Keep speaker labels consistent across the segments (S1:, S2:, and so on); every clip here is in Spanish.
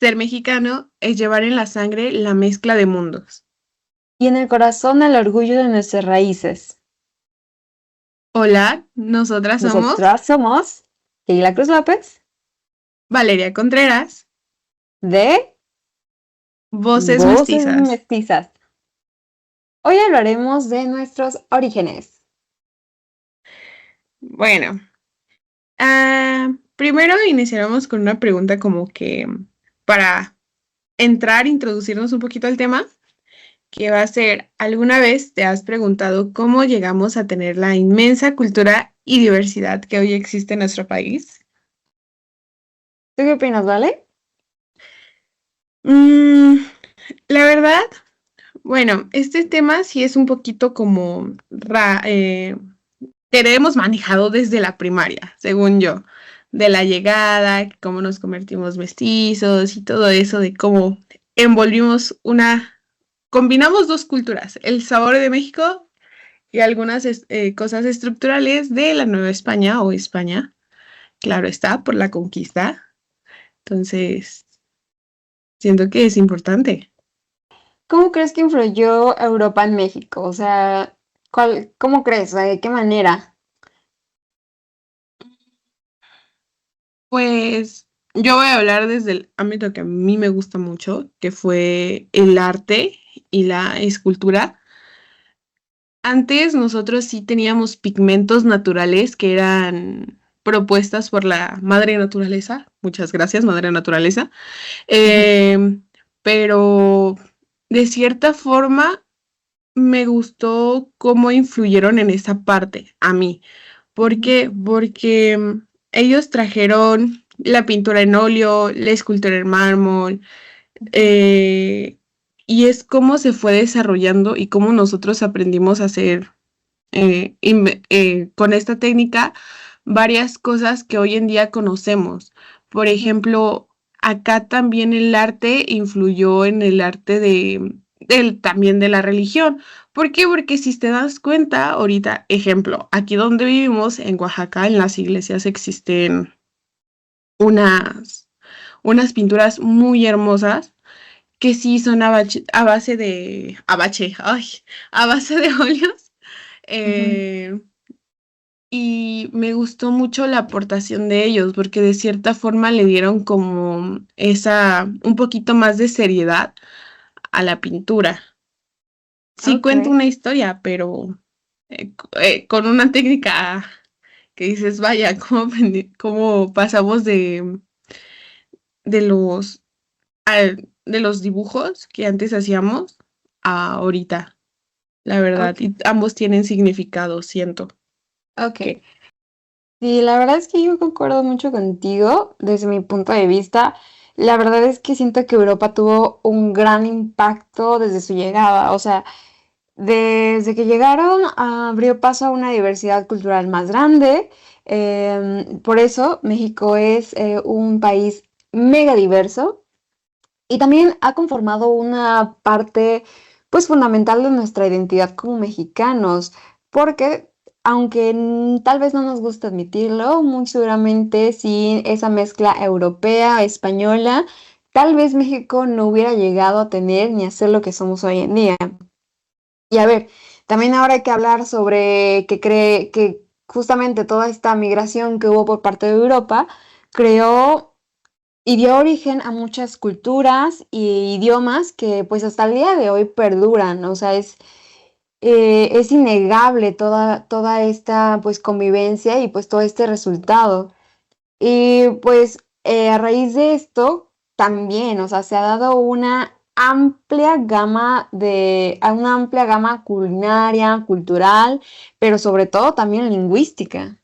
S1: Ser mexicano es llevar en la sangre la mezcla de mundos.
S2: Y en el corazón el orgullo de nuestras raíces.
S1: Hola, nosotras somos
S2: Nosotras somos Keila Cruz López
S1: Valeria Contreras,
S2: de
S1: Voces
S2: Voces
S1: Mestizas.
S2: Mestizas. Hoy hablaremos de nuestros orígenes.
S1: Bueno, primero iniciaremos con una pregunta como que para entrar, introducirnos un poquito al tema, que va a ser, ¿alguna vez te has preguntado cómo llegamos a tener la inmensa cultura y diversidad que hoy existe en nuestro país?
S2: ¿Tú qué opinas, Vale?
S1: Mm, la verdad, bueno, este tema sí es un poquito como que hemos manejado desde la primaria, según yo, de la llegada, cómo nos convertimos mestizos y todo eso, de cómo envolvimos combinamos dos culturas, el sabor de México y algunas cosas estructurales de la Nueva España o España, claro está, por la conquista. Entonces, siento que es importante.
S2: ¿Cómo crees que influyó Europa en México? O sea, ¿cómo crees? O sea, ¿de qué manera?
S1: Pues yo voy a hablar desde el ámbito que a mí me gusta mucho, que fue el arte y la escultura. Antes nosotros sí teníamos pigmentos naturales que eran propuestas por la madre naturaleza. Muchas gracias, madre naturaleza. Eh, pero de cierta forma me gustó cómo influyeron en esa parte a mí. ¿Por
S2: Ujú.
S1: qué? Porque ellos trajeron la pintura en óleo, la escultura en mármol,
S2: Ujú.
S1: eh, y es cómo se fue desarrollando y cómo nosotros aprendimos a hacer con esta técnica varias cosas que hoy en día conocemos. Por
S2: Ujú.
S1: ejemplo, acá también el arte influyó en el arte también de la religión. ¿Por qué? Porque si te das cuenta, ahorita, ejemplo, aquí donde vivimos, en Oaxaca, en las iglesias existen unas, unas pinturas muy hermosas que sí son a base de, ay, a base de óleos.
S2: Ujú.
S1: eh, y me gustó mucho la aportación de ellos porque de cierta forma le dieron como un poquito más de seriedad a la pintura. Sí
S2: Ok.
S1: cuento una historia, pero con una técnica que dices, vaya, cómo pasamos de de los dibujos que antes hacíamos a ahorita, la verdad.
S2: Ok.
S1: Y ambos tienen significado, siento
S2: Ok.
S1: que
S2: Sí, la verdad es que yo concuerdo mucho contigo desde mi punto de vista. La verdad es que siento que Europa tuvo un gran impacto desde su llegada. O sea, desde que llegaron, abrió paso a una diversidad cultural más grande. Por eso México es un país mega diverso y también ha conformado una parte pues fundamental de nuestra identidad como mexicanos, porque aunque tal vez no nos gusta admitirlo, muy seguramente sin esa mezcla europea, española, tal vez México no hubiera llegado a tener ni a ser lo que somos hoy en día. Y a ver, también ahora hay que hablar sobre que cree que justamente toda esta migración que hubo por parte de Europa creó y dio origen a muchas culturas y idiomas que pues hasta el día de hoy perduran. O sea, es innegable toda esta pues convivencia y pues todo este resultado. Y pues a raíz de esto también, o sea, se ha dado una amplia gama culinaria, cultural, pero sobre todo también lingüística.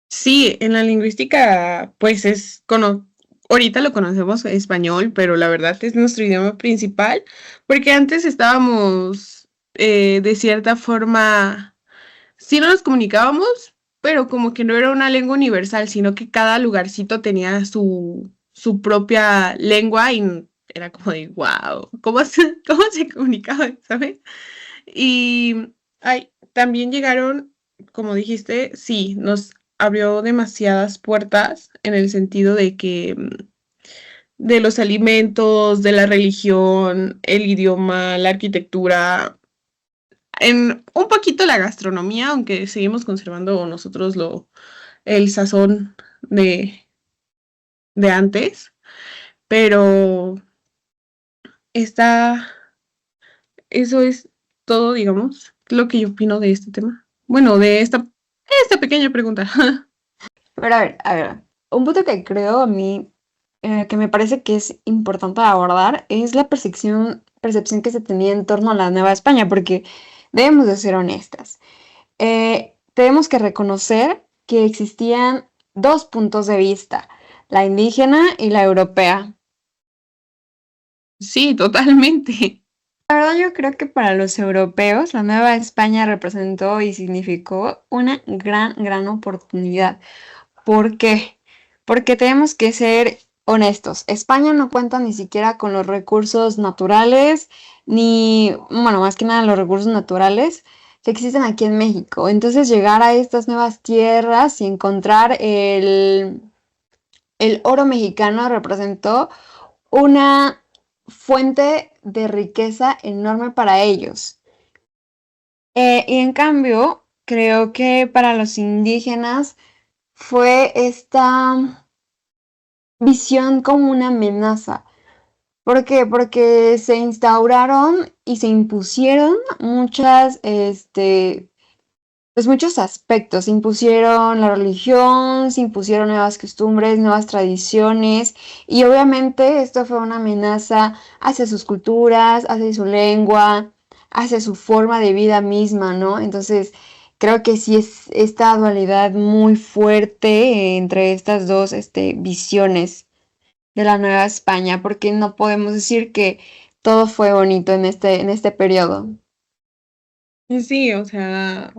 S1: sí, en la lingüística, pues ahorita lo conocemos español, pero la verdad es nuestro idioma principal, porque antes estábamos de cierta forma, sí no nos comunicábamos, pero como que no era una lengua universal, sino que cada lugarcito tenía su propia lengua y era como de, wow, cómo se comunicaba, ¿sabes? Y también llegaron, como dijiste, sí, nos abrió demasiadas puertas en el sentido de los alimentos, de la religión, el idioma, la arquitectura, en un poquito la gastronomía, aunque seguimos conservando nosotros el sazón de, de antes, pero está, eso es todo, digamos, lo que yo opino de este tema. Bueno, de esta pequeña pregunta.
S2: Pero a ver, un punto que creo a mí que me parece que es importante abordar es la percepción que se tenía en torno a la Nueva España, porque debemos de ser honestas. Tenemos que reconocer que existían dos puntos de vista, la indígena y la europea.
S1: Sí, totalmente.
S2: La verdad, yo creo que para los europeos la Nueva España representó y significó una gran oportunidad. ¿Por qué? Porque tenemos que ser honestos. España no cuenta ni siquiera con los recursos naturales, ni, bueno, más que nada los recursos naturales que existen aquí en México. Entonces, llegar a estas nuevas tierras y encontrar el oro mexicano representó una fuente de riqueza enorme para ellos. Y en cambio, creo que para los indígenas fue esta visión como una amenaza. ¿Por qué? Porque se instauraron y se impusieron pues muchos aspectos. Se impusieron la religión, se impusieron nuevas costumbres, nuevas tradiciones, y obviamente esto fue una amenaza hacia sus culturas, hacia su lengua, hacia su forma de vida misma, ¿no? Entonces, creo que sí es esta dualidad muy fuerte entre estas dos, visiones de la Nueva España, porque no podemos decir que todo fue bonito en este periodo.
S1: Sí, o sea,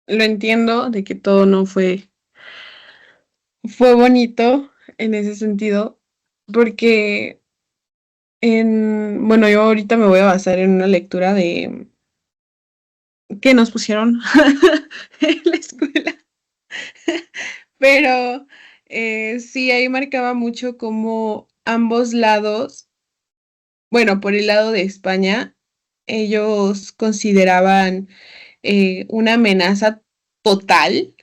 S1: lo entiendo de que todo no fue bonito en ese sentido, porque bueno, yo ahorita me voy a basar en una lectura de que nos pusieron en la escuela, pero sí, ahí marcaba mucho como ambos lados, bueno, por el lado de España, ellos consideraban una amenaza total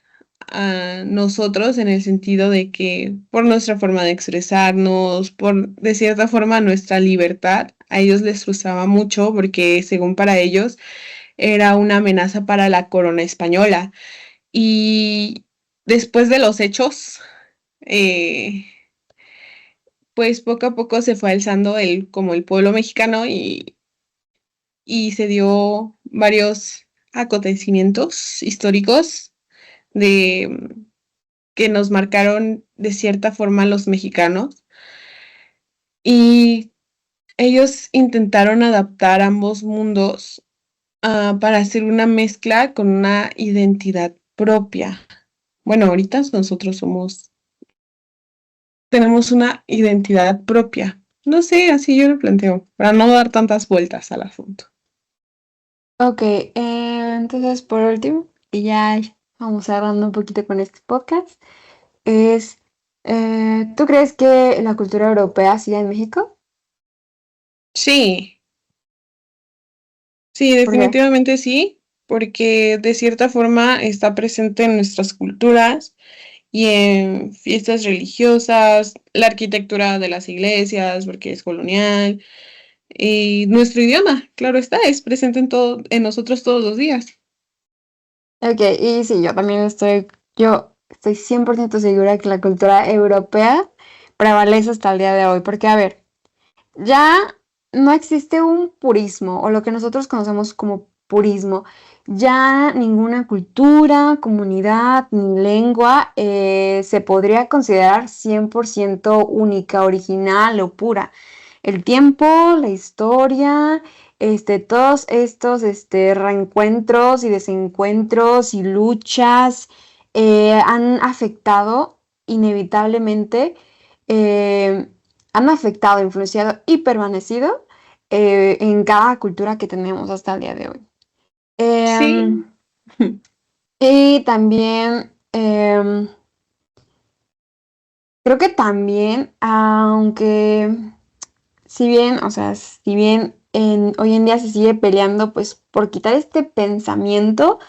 S1: a nosotros en el sentido de que por nuestra forma de expresarnos, por de cierta forma nuestra libertad, a ellos les frustraba mucho porque según para ellos era una amenaza para la corona española. Y después de los hechos, eh, pues poco a poco se fue alzando como el pueblo mexicano y se dio varios acontecimientos históricos de que nos marcaron de cierta forma los mexicanos y ellos intentaron adaptar ambos mundos para hacer una mezcla con una identidad propia. Bueno, ahorita nosotros tenemos una identidad propia. No sé, así yo lo planteo, para no dar tantas vueltas al asunto.
S2: Ok, entonces por último, y ya vamos cerrando un poquito con este podcast, es, ¿tú crees que la cultura europea sigue en México?
S1: Sí, sí,
S2: ¿Por qué?
S1: definitivamente sí, porque de cierta forma está presente en nuestras culturas y en fiestas religiosas, la arquitectura de las iglesias, porque es colonial, y nuestro idioma, claro está, es presente en nosotros todos los días.
S2: Ok, y sí, yo estoy 100% segura que la cultura europea prevalece hasta el día de hoy, porque a ver, ya no existe un purismo o lo que nosotros conocemos como purismo. Ya ninguna cultura, comunidad ni lengua se podría considerar 100% única, original o pura. El tiempo, la historia, todos estos reencuentros y desencuentros y luchas han afectado inevitablemente eh, han afectado, influenciado y permanecido en cada cultura que tenemos hasta el día de hoy.
S1: Sí,
S2: Em, y también creo que también, aunque si bien, o sea, si bien hoy en día se sigue peleando pues por quitar este pensamiento,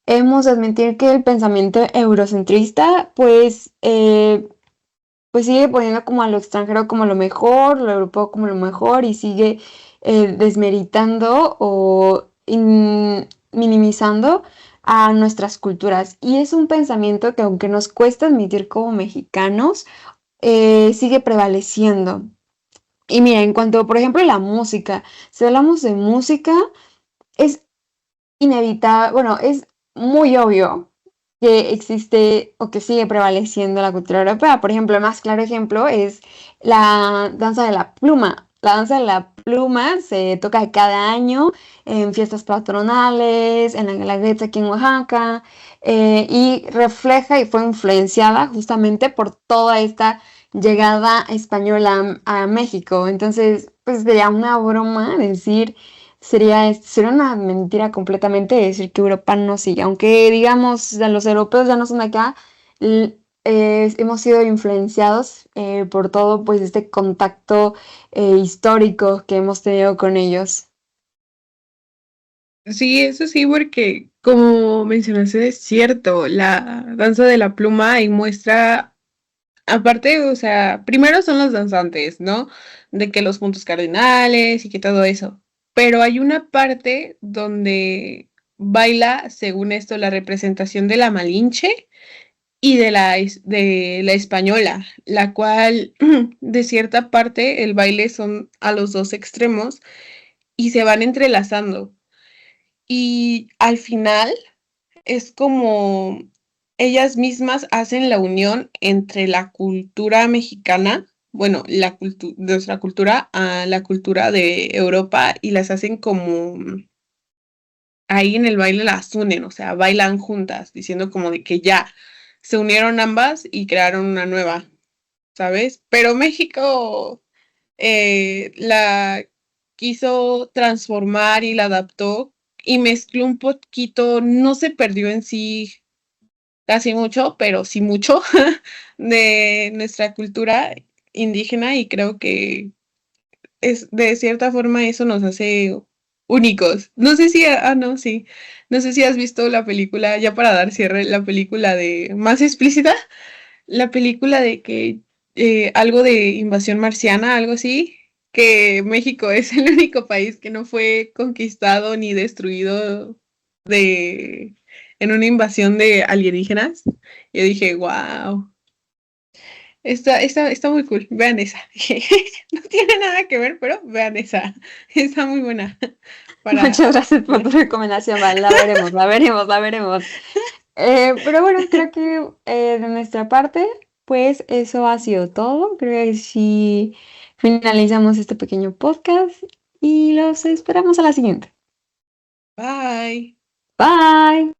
S2: hemos de admitir que el pensamiento eurocentrista pues sigue poniendo como a lo extranjero como lo mejor, lo europeo como lo mejor y sigue desmeritando o minimizando a nuestras culturas. Y es un pensamiento que aunque nos cuesta admitir como mexicanos, sigue prevaleciendo. Y mira, en cuanto, por ejemplo, a la música, si hablamos de música, es inevitable, bueno, es muy obvio que existe o que sigue prevaleciendo la cultura europea. Por ejemplo, el más claro ejemplo es la danza de la pluma. La danza de la pluma se toca cada año en fiestas patronales, en la Guelaguetza aquí en Oaxaca, y refleja y fue influenciada justamente por toda esta llegada española a México. Entonces, pues sería una broma decir sería una mentira completamente decir que Europa no sigue. Aunque digamos, los europeos ya no son de acá, hemos sido influenciados por todo pues este contacto histórico que hemos tenido con ellos.
S1: Sí, eso sí, porque como mencionaste, es cierto, la danza de la pluma y muestra, aparte, o sea, primero son los danzantes, ¿no? De que los puntos cardinales y que todo eso. Pero hay una parte donde baila, según esto, la representación de la Malinche y de la española, la cual, de cierta parte, el baile son a los dos extremos y se van entrelazando. Y al final es como ellas mismas hacen la unión entre la cultura mexicana, bueno, nuestra cultura a la cultura de Europa y las hacen como ahí en el baile las unen, o sea, bailan juntas, diciendo como de que ya se unieron ambas y crearon una nueva, ¿sabes? Pero México la quiso transformar y la adaptó y mezcló un poquito, no se perdió en sí casi mucho, pero sí mucho de nuestra cultura indígena y creo que es de cierta forma eso nos hace únicos. No sé si, no, sí, no sé si has visto la película, ya para dar cierre, la película de más explícita, la película de que algo de invasión marciana, algo así, que México es el único país que no fue conquistado ni destruido de en una invasión de alienígenas. Yo dije, wow, está muy cool, vean esa. No tiene nada que ver, pero vean esa. Está muy buena para
S2: Muchas gracias por tu recomendación, vale, la veremos, la veremos, la veremos. Pero bueno, creo que de nuestra parte, pues eso ha sido todo. Creo que sí finalizamos este pequeño podcast y los esperamos a la siguiente.
S1: bye.
S2: Bye.